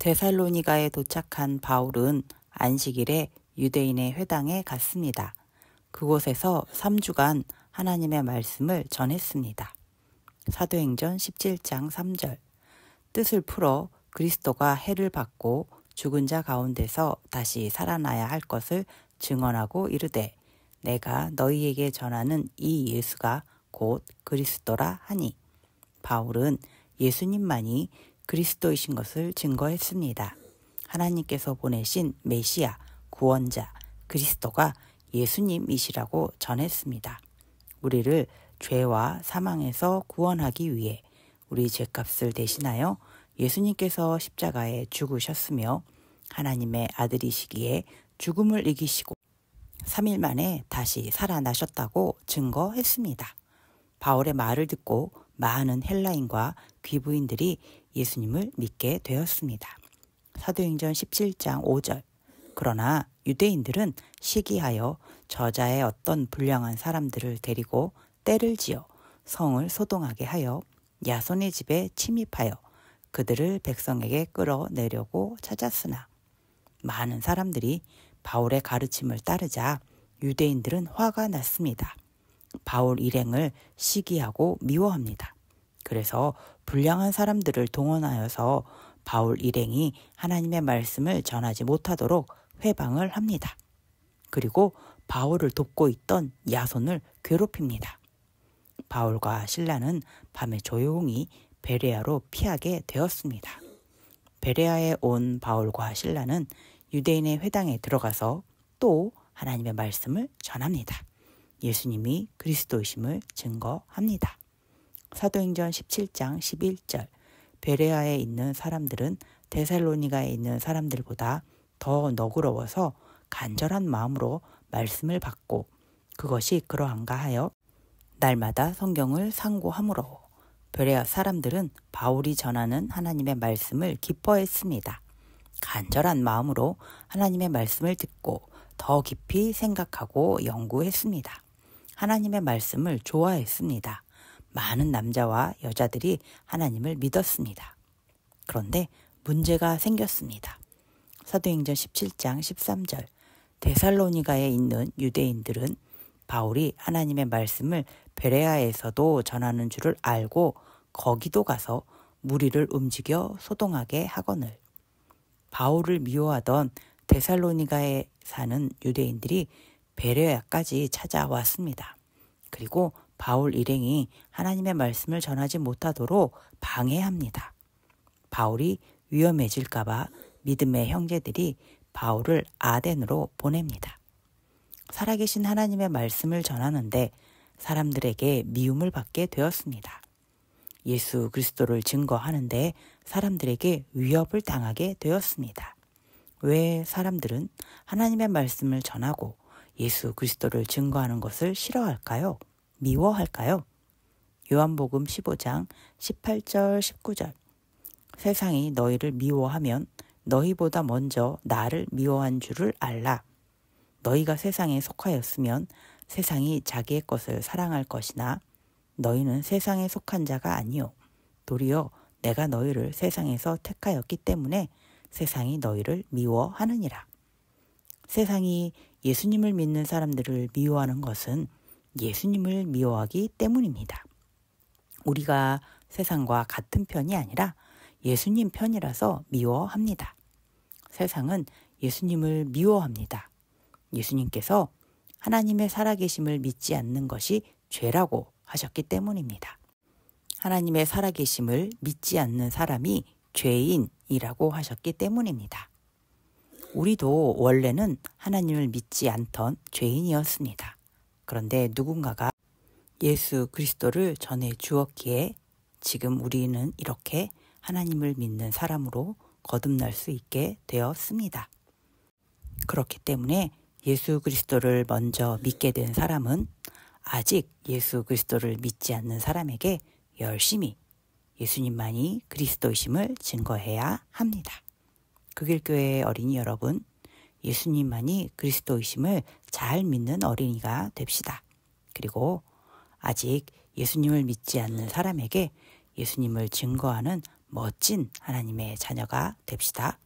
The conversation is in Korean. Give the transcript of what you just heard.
데살로니가에 도착한 바울은 안식일에 유대인의 회당에 갔습니다. 그곳에서 3주간 하나님의 말씀을 전했습니다. 사도행전 17장 3절. 뜻을 풀어 그리스도가 해를 받고 죽은 자 가운데서 다시 살아나야 할 것을 증언하고 이르되 내가 너희에게 전하는 이 예수가 곧 그리스도라 하니, 바울은 예수님만이 그리스도이신 것을 증거했습니다. 하나님께서 보내신 메시아, 구원자, 그리스도가 예수님이시라고 전했습니다. 우리를 죄와 사망에서 구원하기 위해 우리 죄값을 대신하여 예수님께서 십자가에 죽으셨으며 하나님의 아들이시기에 죽음을 이기시고 3일 만에 다시 살아나셨다고 증거했습니다. 바울의 말을 듣고 많은 헬라인과 귀부인들이 예수님을 믿게 되었습니다. 사도행전 17장 5절. 그러나 유대인들은 시기하여 저자의 어떤 불량한 사람들을 데리고 떼를 지어 성을 소동하게 하여 야손의 집에 침입하여 그들을 백성에게 끌어내려고 찾았으나 많은 사람들이 바울의 가르침을 따르자 유대인들은 화가 났습니다. 바울 일행을 시기하고 미워합니다. 그래서 불량한 사람들을 동원하여서 바울 일행이 하나님의 말씀을 전하지 못하도록 회방을 합니다. 그리고 바울을 돕고 있던 야손을 괴롭힙니다. 바울과 실라는 밤에 조용히 베레아로 피하게 되었습니다. 베레아에 온 바울과 실라는 유대인의 회당에 들어가서 또 하나님의 말씀을 전합니다. 예수님이 그리스도이심을 증거합니다. 사도행전 17장 11절. 베레아에 있는 사람들은 데살로니가에 있는 사람들보다 더 너그러워서 간절한 마음으로 말씀을 받고 그것이 그러한가 하여 날마다 성경을 상고하므로 베레아 사람들은 바울이 전하는 하나님의 말씀을 기뻐했습니다. 간절한 마음으로 하나님의 말씀을 듣고 더 깊이 생각하고 연구했습니다. 하나님의 말씀을 좋아했습니다. 많은 남자와 여자들이 하나님을 믿었습니다. 그런데 문제가 생겼습니다. 사도행전 17장 13절. 데살로니가에 있는 유대인들은 바울이 하나님의 말씀을 베레아에서도 전하는 줄을 알고 거기도 가서 무리를 움직여 소동하게 하거늘. 바울을 미워하던 데살로니가에 사는 유대인들이 베레아까지 찾아왔습니다. 그리고 바울 일행이 하나님의 말씀을 전하지 못하도록 방해합니다. 바울이 위험해질까 봐 믿음의 형제들이 바울을 아덴으로 보냅니다. 살아계신 하나님의 말씀을 전하는데 사람들에게 미움을 받게 되었습니다. 예수 그리스도를 증거하는데 사람들에게 위협을 당하게 되었습니다. 왜 사람들은 하나님의 말씀을 전하고 예수 그리스도를 증거하는 것을 싫어할까요? 미워할까요? 요한복음 15장 18절 19절. 세상이 너희를 미워하면 너희보다 먼저 나를 미워한 줄을 알라. 너희가 세상에 속하였으면 세상이 자기의 것을 사랑할 것이나 너희는 세상에 속한 자가 아니요 도리어 내가 너희를 세상에서 택하였기 때문에 세상이 너희를 미워하느니라. 세상이 예수님을 믿는 사람들을 미워하는 것은 예수님을 미워하기 때문입니다. 우리가 세상과 같은 편이 아니라 예수님 편이라서 미워합니다. 세상은 예수님을 미워합니다. 예수님께서 하나님의 살아계심을 믿지 않는 것이 죄라고 하셨기 때문입니다. 하나님의 살아계심을 믿지 않는 사람이 죄인이라고 하셨기 때문입니다. 우리도 원래는 하나님을 믿지 않던 죄인이었습니다. 그런데 누군가가 예수 그리스도를 전해 주었기에 지금 우리는 이렇게 하나님을 믿는 사람으로 거듭날 수 있게 되었습니다. 그렇기 때문에 예수 그리스도를 먼저 믿게 된 사람은 아직 예수 그리스도를 믿지 않는 사람에게 열심히 예수님만이 그리스도이심을 증거해야 합니다. 극일교회의 어린이 여러분, 예수님만이 그리스도이심을 잘 믿는 어린이가 됩시다. 그리고 아직 예수님을 믿지 않는 사람에게 예수님을 증거하는 멋진 하나님의 자녀가 됩시다.